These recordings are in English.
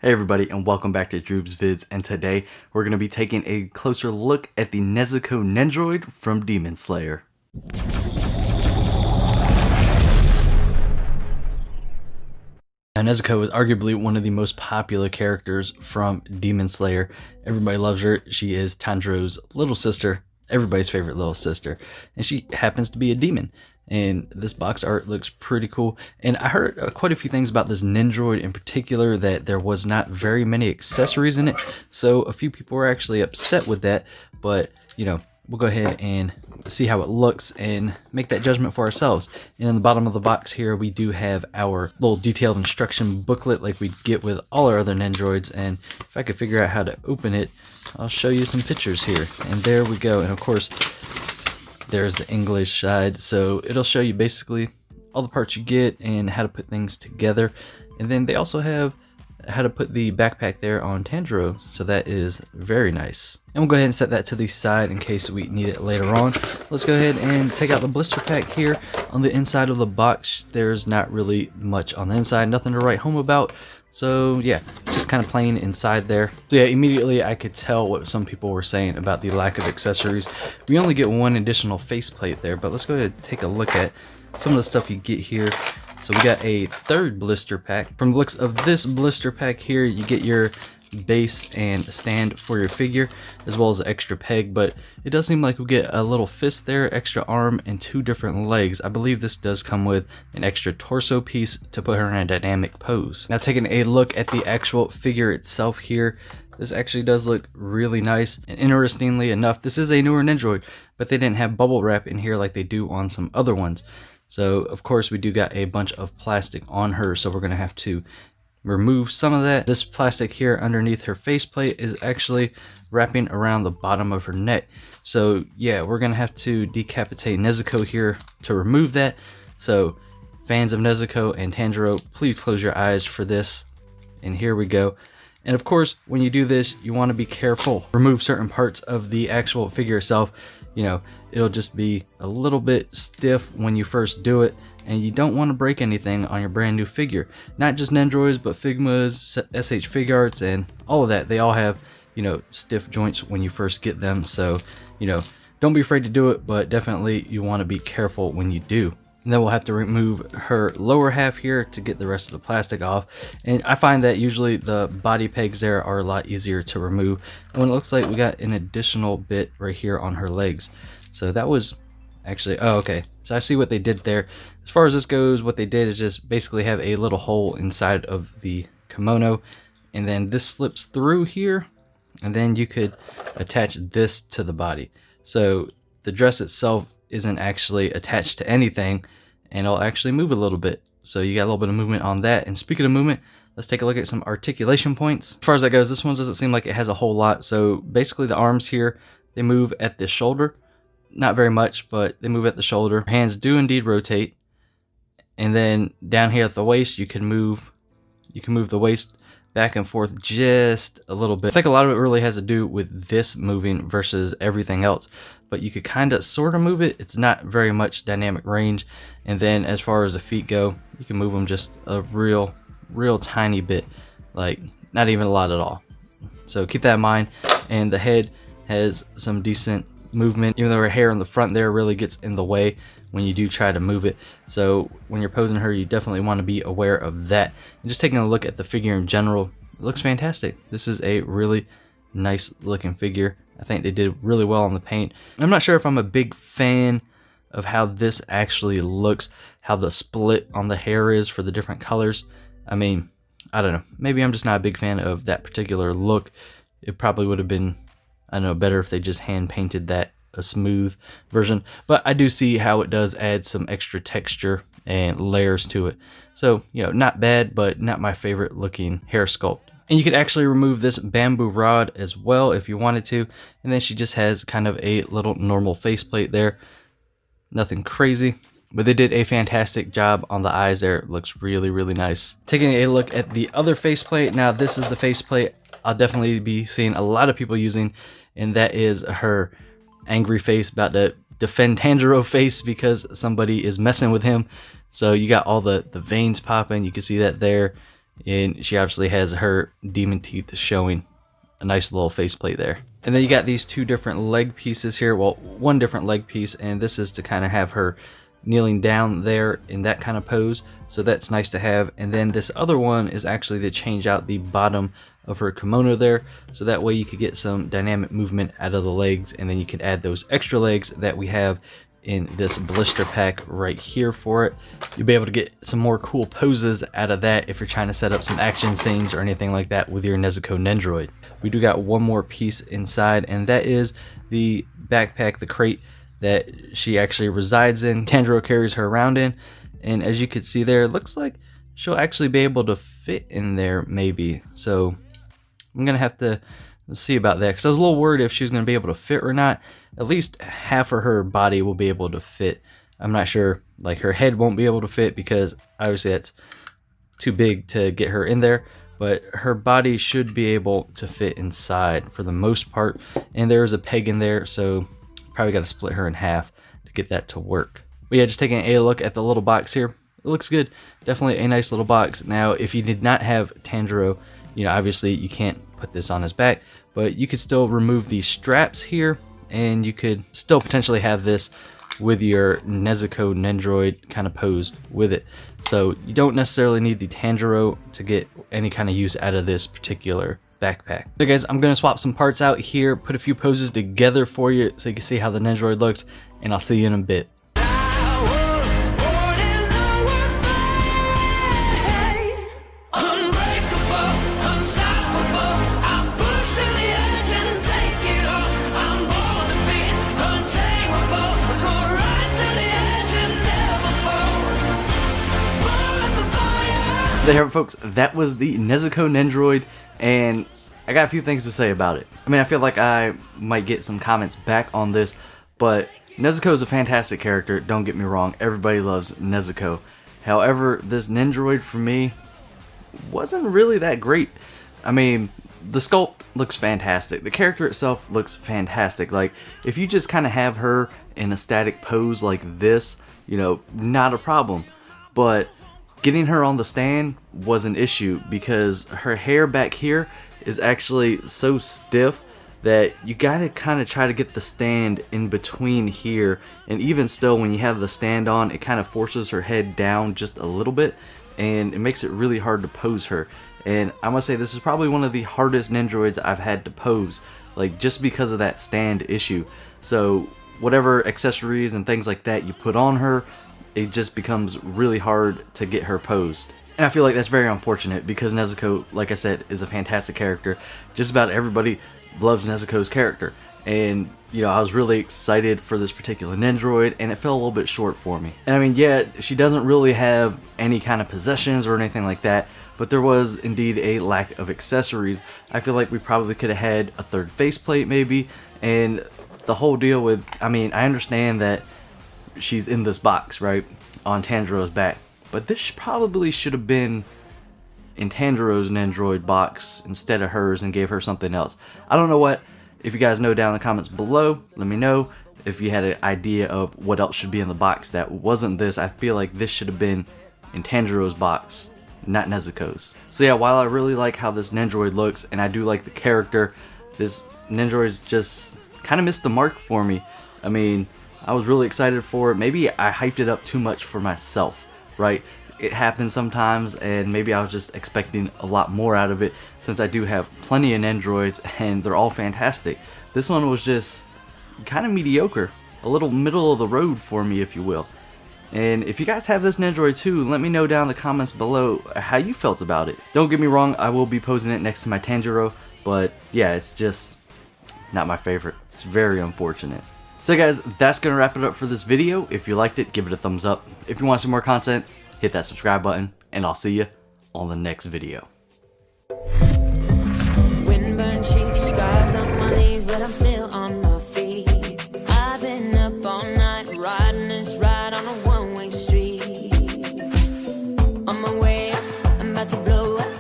Hey everybody, and welcome back to Droobz Vids, and today we're going to be taking a closer look at the Nezuko Nendoroid from Demon Slayer. Now, Nezuko is arguably one of the most popular characters from Demon Slayer. Everybody loves her. She is Tanjiro's little sister, everybody's favorite little sister, and she happens to be a demon. And this box art looks pretty cool. And I heard quite a few things about this Nendoroid in particular, that there was not very many accessories in it. So a few people were actually upset with that. But, you know, we'll go ahead and see how it looks and make that judgment for ourselves. And in the bottom of the box here, we do have our little detailed instruction booklet like we get with all our other Nendoroids. And if I could figure out how to open it, I'll show you some pictures here. And there we go. And of course, there's the English side, so it'll show you basically all the parts you get and how to put things together. And then they also have how to put the backpack there on Tanjiro, so that is very nice. And we'll go ahead and set that to the side in case we need it later on. Let's go ahead and take out the blister pack here. On the inside of the box, there's not really much on the inside, nothing to write home about. So yeah, just kind of plain inside there. So yeah, immediately I could tell what some people were saying about the lack of accessories. We only get one additional faceplate there, but let's go ahead and take a look at some of the stuff you get here. So we got a third blister pack. From the looks of this blister pack here, you get your base and stand for your figure, as well as an extra peg, but it does seem like we get a little fist there, extra arm, and 2 different legs. I believe this does come with an extra torso piece to put her in a dynamic pose. Now, taking a look at the actual figure itself here, this actually does look really nice. And interestingly enough, this is a newer Nendoroid, but they didn't have bubble wrap in here like they do on some other ones. So of course we do got a bunch of plastic on her, so we're gonna have to remove some of that. This plastic here underneath her faceplate is actually wrapping around the bottom of her neck. So yeah, we're gonna have to decapitate Nezuko here to remove that. So fans of Nezuko and Tanjiro, please close your eyes for this. And here we go. And of course, when you do this, you want to be careful. Remove certain parts of the actual figure itself. You know, it'll just be a little bit stiff when you first do it, and you don't want to break anything on your brand new figure. Not just Nendoroids, but Figmas, SH Figuarts, and all of that. They all have, you know, stiff joints when you first get them. So, you know, don't be afraid to do it, but definitely you want to be careful when you do. And then we'll have to remove her lower half here to get the rest of the plastic off. And I find that usually the body pegs there are a lot easier to remove. And when it looks like we got an additional bit right here on her legs. So that was actually, oh, okay. So I see what they did there. As far as this goes, what they did is just basically have a little hole inside of the kimono. And then this slips through here. And then you could attach this to the body. So the dress itself isn't actually attached to anything, and it'll actually move a little bit. So you got a little bit of movement on that. And speaking of movement, let's take a look at some articulation points. As far as that goes, this one doesn't seem like it has a whole lot. So basically the arms here, they move at the shoulder. Not very much, but they move at the shoulder. Hands do indeed rotate. And then down here at the waist, you can move the waist back and forth just a little bit. I think a lot of it really has to do with this moving versus everything else, but you could kind of sort of move it. It's not very much dynamic range. And then as far as the feet go, you can move them just a real tiny bit, like not even a lot at all. So keep that in mind. And the head has some decent movement, even though her hair in the front there really gets in the way when you do try to move it. So when you're posing her, you definitely want to be aware of that. And just taking a look at the figure in general, it looks fantastic. This is a really nice looking figure. I think they did really well on the paint. I'm not sure if I'm a big fan of how this actually looks, how the split on the hair is for the different colors. I mean, I don't know. Maybe I'm just not a big fan of that particular look. It probably would have been, I don't know, better if they just hand painted that a smooth version, but I do see how it does add some extra texture and layers to it. So, you know, not bad, but not my favorite looking hair sculpt. And you could actually remove this bamboo rod as well if you wanted to. And then she just has kind of a little normal faceplate there. Nothing crazy, but they did a fantastic job on the eyes there. It looks really, really nice. Taking a look at the other faceplate. Now, this is the faceplate I'll definitely be seeing a lot of people using, and that is her angry face, about to defend Tanjiro face because somebody is messing with him. So you got all the veins popping. You can see that there. and she obviously has her demon teeth showing. A nice little faceplate there. And then you got these two different leg pieces here. Well, one different leg piece, and this is to kind of have her kneeling down there in that kind of pose. So that's nice to have. And then this other one is actually to change out the bottom of her kimono there, so that way you could get some dynamic movement out of the legs, and then you can add those extra legs that we have in this blister pack right here for it. You'll be able to get some more cool poses out of that if you're trying to set up some action scenes or anything like that with your Nezuko Nendoroid. We do got one more piece inside, and that is the backpack, the crate that she actually resides in. Tanjiro carries her around in, and as you can see there, it looks like she'll actually be able to fit in there maybe. So I'm gonna have to see about that, because I was a little worried if she was gonna be able to fit or not. At least half of her body will be able to fit. I'm not sure, like her head won't be able to fit because obviously that's too big to get her in there, but her body should be able to fit inside for the most part. And there is a peg in there, so probably got to split her in half to get that to work. But yeah, just taking a look at the little box here, it looks good. Definitely a nice little box. Now, if you did not have Tanjiro, you know, obviously you can't put this on his back, but you could still remove these straps here, and you could still potentially have this with your Nezuko Nendoroid kind of posed with it. So you don't necessarily need the Tanjiro to get any kind of use out of this particular backpack. So guys, I'm gonna swap some parts out here, put a few poses together for you so you can see how the Nendoroid looks, and I'll see you in a bit. There you have it, folks. That was the Nezuko Nendoroid, and I got a few things to say about it. I mean, I feel like I might get some comments back on this, but Nezuko is a fantastic character, don't get me wrong. Everybody loves Nezuko. However, this Nendoroid for me wasn't really that great. I mean, the sculpt looks fantastic. The character itself looks fantastic. Like, if you just kind of have her in a static pose like this, you know, not a problem. But getting her on the stand was an issue because her hair back here is actually so stiff that you gotta kind of try to get the stand in between here, and even still when you have the stand on, it kind of forces her head down just a little bit, and it makes it really hard to pose her. And I must say, this is probably one of the hardest Nendoroids I've had to pose, like just because of that stand issue. So whatever accessories and things like that you put on her, it just becomes really hard to get her posed. And I feel like that's very unfortunate because Nezuko, like I said, is a fantastic character. Just about everybody loves Nezuko's character. And, you know, I was really excited for this particular Nendoroid, and it fell a little bit short for me. And I mean, yeah, she doesn't really have any kind of possessions or anything like that, but there was indeed a lack of accessories. I feel like we probably could have had a third faceplate maybe, and the whole deal with, I mean, I understand that she's in this box, right, on Tanjiro's back, but this probably should have been in Tanjiro's Nendoroid box instead of hers and gave her something else. I don't know what. If you guys know down in the comments below, let me know if you had an idea of what else should be in the box that wasn't this. I feel like this should have been in Tanjiro's box, not Nezuko's. So yeah, while I really like how this Nendoroid looks, and I do like the character, this Nendoroid's just kind of missed the mark for me. I mean, I was really excited for it. Maybe I hyped it up too much for myself, right? It happens sometimes, and maybe I was just expecting a lot more out of it since I do have plenty of Nendoroids and they're all fantastic. This one was just kind of mediocre, a little middle of the road for me, if you will. And if you guys have this Nendoroid too, let me know down in the comments below how you felt about it. Don't get me wrong, I will be posing it next to my Tanjiro, but yeah, it's just not my favorite. It's very unfortunate. So guys, that's going to wrap it up for this video. If you liked it, give it a thumbs up. If you want some more content, hit that subscribe button, and I'll see you on the next video. Windburn cheeks, scars on my knees, but I'm still on my feet. I've been up all night, riding this ride on a one-way street. On my way up, I'm about to blow up.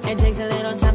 It takes a little time.